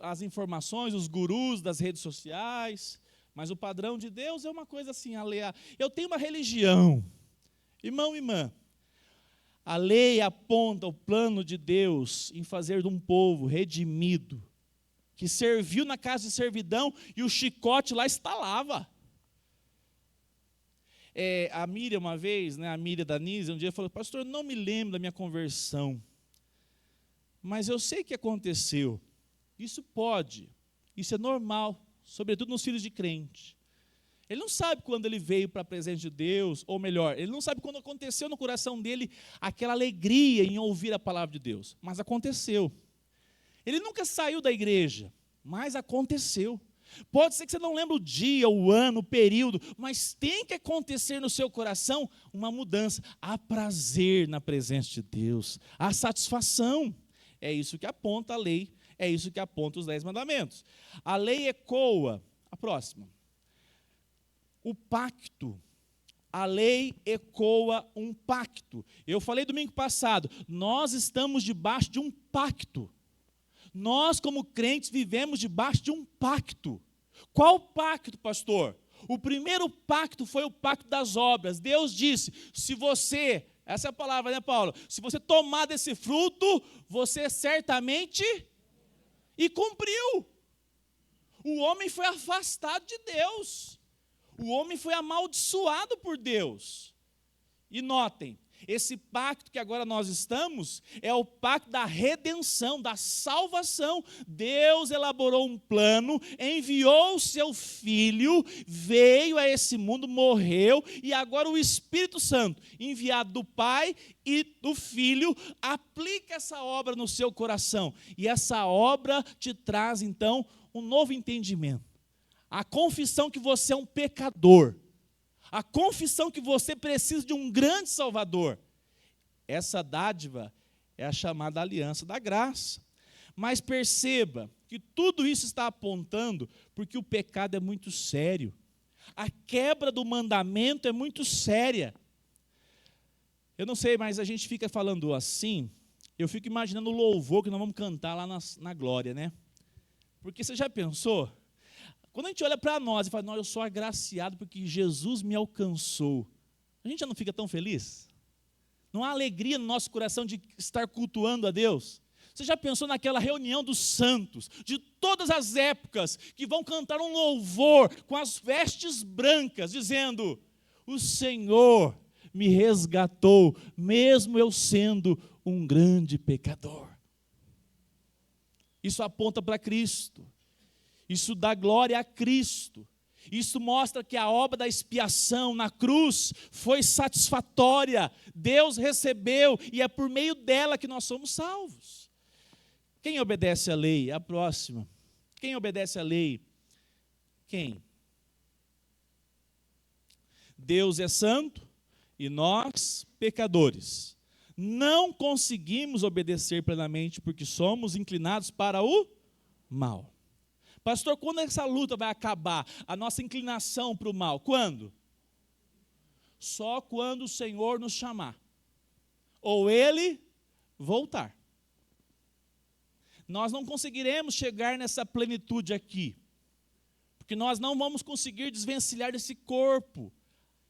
as informações, os gurus das redes sociais, mas o padrão de Deus é uma coisa assim, eu tenho uma religião, irmão e irmã, a lei aponta o plano de Deus em fazer de um povo redimido, que serviu na casa de servidão e o chicote lá estalava. A Miriam uma vez, né, a Miriam da Nise, um dia falou, pastor, não me lembro da minha conversão, mas eu sei que aconteceu. Isso é normal, sobretudo nos filhos de crente. Ele não sabe quando ele veio para a presença de Deus, ou melhor, ele não sabe quando aconteceu no coração dele aquela alegria em ouvir a palavra de Deus, mas aconteceu. Ele nunca saiu da igreja, mas aconteceu. Pode ser que você não lembre o dia, o ano, o período, mas tem que acontecer no seu coração uma mudança. Há prazer na presença de Deus, há satisfação. É isso que aponta a lei, é isso que aponta os 10 mandamentos. A lei ecoa, a próxima. O pacto. A lei ecoa um pacto. Eu falei domingo passado, nós estamos debaixo de um pacto. Nós, como crentes, vivemos debaixo de um pacto. Qual pacto, pastor? O primeiro pacto foi o pacto das obras. Deus disse, se você, essa é a palavra, né, Paulo? Se você tomar desse fruto, você certamente... E cumpriu. O homem foi afastado de Deus. O homem foi amaldiçoado por Deus. E notem, esse pacto que agora nós estamos é o pacto da redenção, da salvação. Deus elaborou um plano, enviou o seu Filho, veio a esse mundo, morreu, e agora o Espírito Santo, enviado do Pai e do Filho, aplica essa obra no seu coração. E essa obra te traz, então, um novo entendimento. A confissão que você é um pecador. A confissão que você precisa de um grande Salvador. Essa dádiva é a chamada aliança da graça. Mas perceba que tudo isso está apontando porque o pecado é muito sério. A quebra do mandamento é muito séria. Eu não sei, mas a gente fica falando assim, eu fico imaginando o louvor que nós vamos cantar lá na glória, né? Porque você já pensou? Quando a gente olha para nós e fala, não, eu sou agraciado porque Jesus me alcançou. A gente já não fica tão feliz? Não há alegria no nosso coração de estar cultuando a Deus? Você já pensou naquela reunião dos santos, de todas as épocas, que vão cantar um louvor com as vestes brancas, dizendo, o Senhor me resgatou, mesmo eu sendo um grande pecador. Isso aponta para Cristo. Isso dá glória a Cristo. Isso mostra que a obra da expiação na cruz foi satisfatória. Deus recebeu e é por meio dela que nós somos salvos. Quem obedece à lei? A próxima. Quem obedece à lei? Quem? Deus é santo e nós, pecadores. Não conseguimos obedecer plenamente porque somos inclinados para o mal. Pastor, quando essa luta vai acabar? A nossa inclinação para o mal, quando? Só quando o Senhor nos chamar, ou Ele voltar. Nós não conseguiremos chegar nessa plenitude aqui, porque nós não vamos conseguir desvencilhar desse corpo,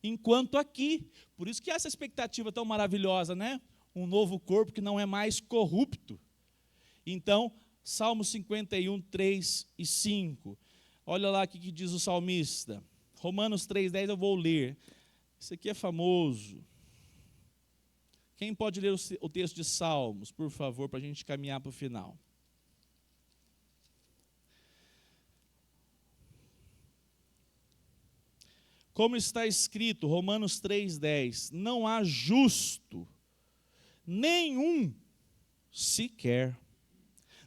enquanto aqui. Por isso que essa expectativa tão maravilhosa, né? Um novo corpo que não é mais corrupto. Então, Salmo 51, 3 e 5. Olha lá o que diz o salmista. Romanos 3, 10 eu vou ler. Isso aqui é famoso. Quem pode ler o texto de Salmos, por favor, para a gente caminhar para o final? Como está escrito, Romanos 3,10, não há justo, nenhum sequer.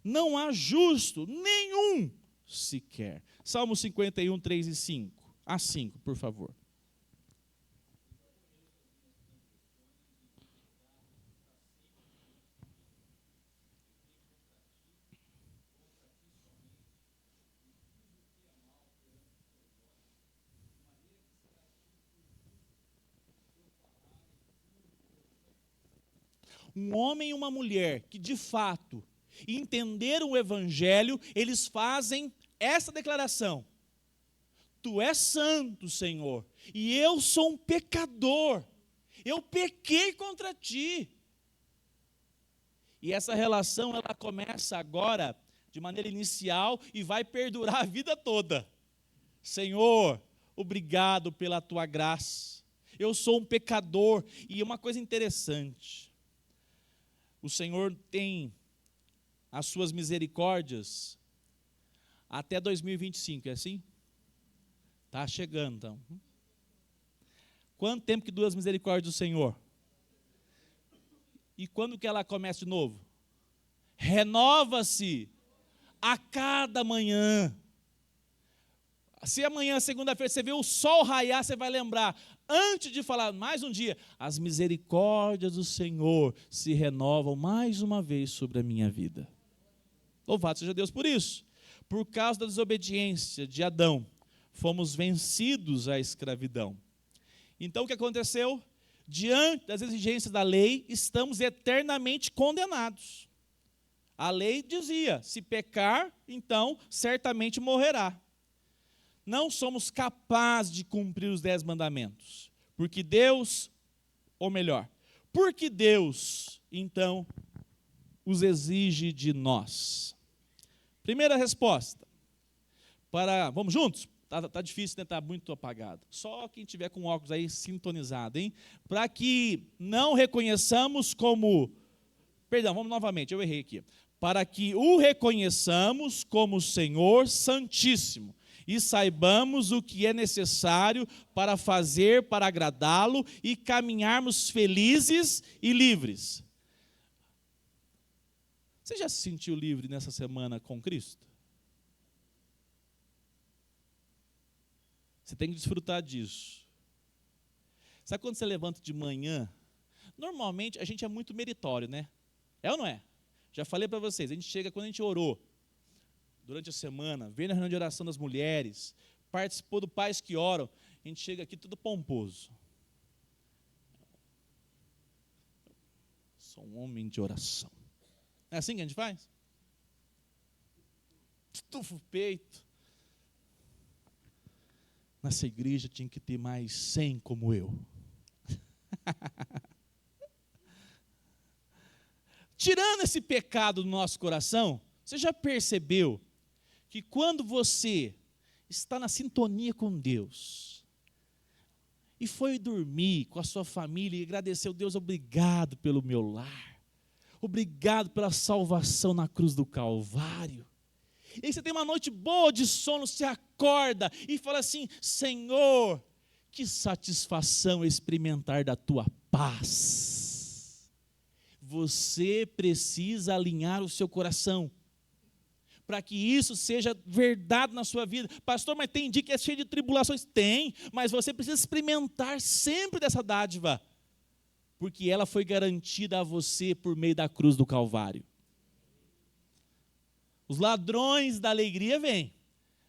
Não há justo, nenhum sequer. Salmo 51, 3 e 5. A 5, por favor. Um homem e uma mulher que, de fato, entenderam o Evangelho, eles fazem essa declaração: Tu és santo, Senhor, e eu sou um pecador, eu pequei contra Ti. E essa relação, ela começa agora, de maneira inicial, e vai perdurar a vida toda. Senhor, obrigado pela Tua graça, eu sou um pecador. E uma coisa interessante, o Senhor tem as suas misericórdias até 2025, é assim? Está chegando, então. Quanto tempo que dura as misericórdias do Senhor? E quando que ela começa de novo? Renova-se a cada manhã. Se amanhã, segunda-feira, você vê o sol raiar, você vai lembrar, antes de falar mais um dia, as misericórdias do Senhor se renovam mais uma vez sobre a minha vida. Louvado seja Deus por isso. Por causa da desobediência de Adão, fomos vencidos à escravidão. Então o que aconteceu? Diante das exigências da lei, estamos eternamente condenados. A lei dizia, se pecar, então certamente morrerá. Não somos capazes de cumprir os 10 mandamentos, porque Deus, ou melhor, porque Deus, então, os exige de nós. Primeira resposta, vamos juntos? Tá difícil, né? Tá muito apagado. Só quem tiver com óculos aí sintonizado, hein? Para que não reconheçamos como, vamos novamente, eu errei aqui. Para que o reconheçamos como Senhor Santíssimo e saibamos o que é necessário para fazer, para agradá-lo e caminharmos felizes e livres. Você já se sentiu livre nessa semana com Cristo? Você tem que desfrutar disso. Sabe quando você levanta de manhã? Normalmente a gente é muito meritório, né? É ou não é? Já falei para vocês, a gente chega, quando a gente orou, durante a semana, veio na reunião de oração das mulheres, participou do Pais que Oram, a gente chega aqui tudo pomposo. Sou um homem de oração. É assim que a gente faz? Estufa o peito. Nessa igreja tinha que ter mais 100 como eu. Tirando esse pecado do nosso coração, você já percebeu que quando você está na sintonia com Deus e foi dormir com a sua família e agradeceu, Deus, obrigado pelo meu lar, obrigado pela salvação na cruz do Calvário, e aí você tem uma noite boa de sono, você acorda e fala assim: Senhor, que satisfação experimentar da tua paz. Você precisa alinhar o seu coração para que isso seja verdade na sua vida. Pastor, mas tem dia que é cheio de tribulações. Tem, mas você precisa experimentar sempre dessa dádiva, porque ela foi garantida a você por meio da cruz do Calvário. Os ladrões da alegria vêm,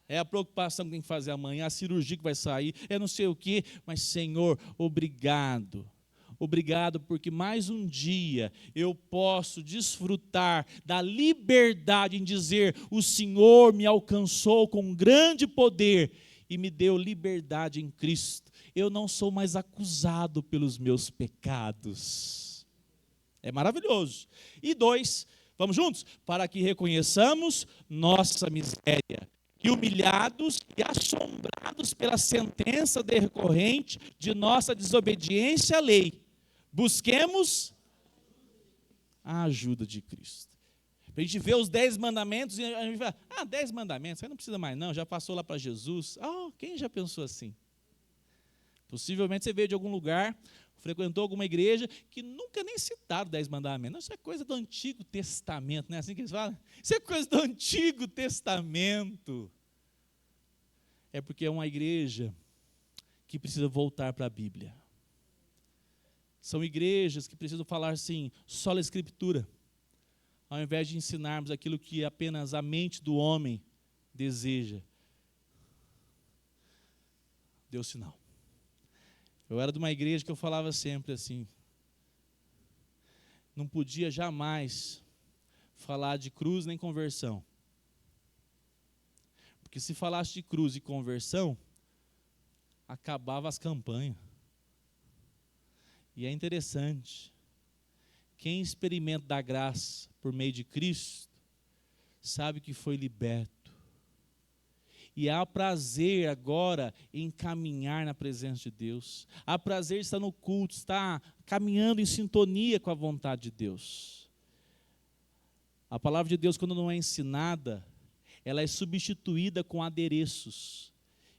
É a preocupação que tem que fazer amanhã, a cirurgia que vai sair, é não sei o quê. Mas, Senhor, obrigado. Obrigado porque mais um dia eu posso desfrutar da liberdade em dizer: o Senhor me alcançou com grande poder e me deu liberdade em Cristo. Eu não sou mais acusado pelos meus pecados. É maravilhoso. E 2, vamos juntos? Para que reconheçamos nossa miséria e humilhados e assombrados pela sentença decorrente de nossa desobediência à lei, busquemos a ajuda de Cristo. A gente vê os 10 mandamentos e a gente fala: 10 mandamentos, aí não precisa mais não, já passou lá para Jesus. Quem já pensou assim? Possivelmente você veio de algum lugar, frequentou alguma igreja que nunca nem citaram 10 mandamentos. Isso é coisa do Antigo Testamento, não é assim que eles falam? Isso é coisa do Antigo Testamento. É porque é uma igreja que precisa voltar para a Bíblia. São igrejas que precisam falar assim, sola escritura, ao invés de ensinarmos aquilo que apenas a mente do homem deseja. Deu sinal. Eu era de uma igreja que eu falava sempre assim, não podia jamais falar de cruz nem conversão. Porque se falasse de cruz e conversão, acabava as campanhas. E é interessante, quem experimenta da graça por meio de Cristo, sabe que foi liberto. E há prazer agora em caminhar na presença de Deus. Há prazer em estar no culto, estar caminhando em sintonia com a vontade de Deus. A palavra de Deus, quando não é ensinada, ela é substituída com adereços.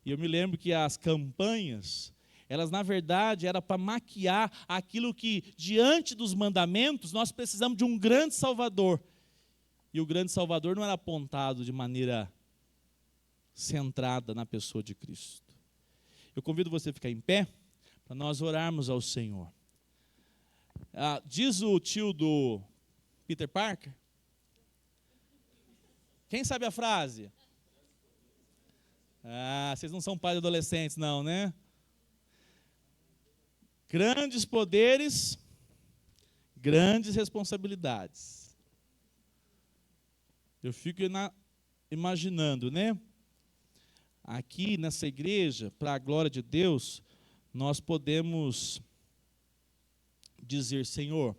E eu me lembro que as campanhas, elas na verdade eram para maquiar aquilo que, diante dos mandamentos, nós precisamos de um grande Salvador. E o grande Salvador não era apontado de maneira centrada na pessoa de Cristo. Eu convido você a ficar em pé, para nós orarmos ao Senhor. Diz o tio do Peter Parker. Quem sabe a frase? Vocês não são pais de adolescentes não, né? Grandes poderes, grandes responsabilidades. Eu fico imaginando, né? Aqui nessa igreja, para a glória de Deus, nós podemos dizer: Senhor,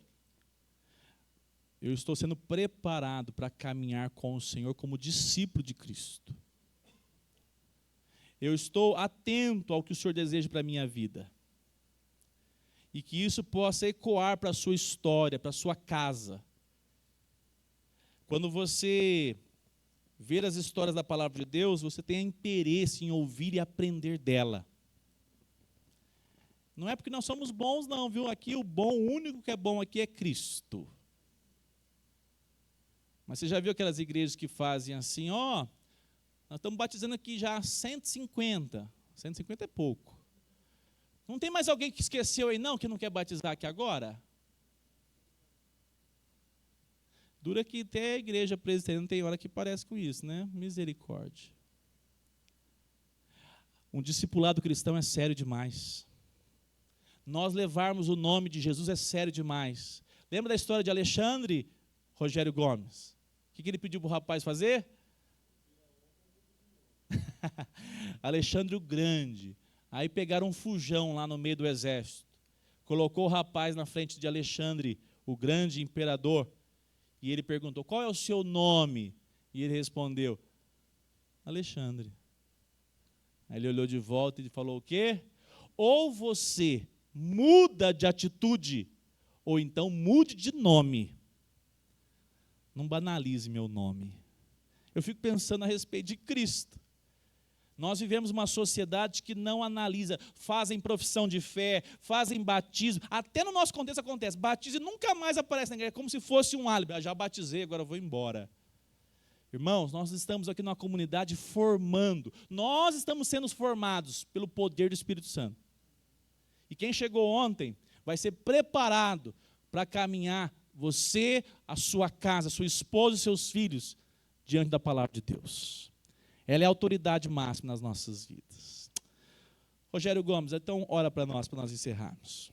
eu estou sendo preparado para caminhar com o Senhor como discípulo de Cristo. Eu estou atento ao que o Senhor deseja para a minha vida. E que isso possa ecoar para a sua história, para a sua casa. Quando você ver as histórias da palavra de Deus, você tem interesse em ouvir e aprender dela. Não é porque nós somos bons não, viu? Aqui o único que é bom aqui é Cristo. Mas você já viu aquelas igrejas que fazem assim, nós estamos batizando aqui já 150. 150 é pouco. Não tem mais alguém que esqueceu aí não, que não quer batizar aqui agora? Dura que até a igreja presbiteriana tem hora que parece com isso, né? Misericórdia. Um discipulado cristão é sério demais. Nós levarmos o nome de Jesus é sério demais. Lembra da história de Alexandre Rogério Gomes? O que ele pediu para o rapaz fazer? Alexandre o Grande. Aí pegaram um fujão lá no meio do exército. Colocou o rapaz na frente de Alexandre, o grande imperador. E ele perguntou: qual é o seu nome? E ele respondeu: Alexandre. Aí ele olhou de volta e falou: o quê? Ou você muda de atitude, ou então mude de nome. Não banalize meu nome. Eu fico pensando a respeito de Cristo. Nós vivemos uma sociedade que não analisa, fazem profissão de fé, fazem batismo, até no nosso contexto acontece, batismo e nunca mais aparece na igreja, como se fosse um álibi, já batizei, agora eu vou embora. Irmãos, nós estamos aqui numa comunidade formando, nós estamos sendo formados pelo poder do Espírito Santo. E quem chegou ontem vai ser preparado para caminhar, você, a sua casa, a sua esposa e seus filhos, diante da palavra de Deus. Ela é a autoridade máxima nas nossas vidas. Rogério Gomes, então ora para nós encerrarmos.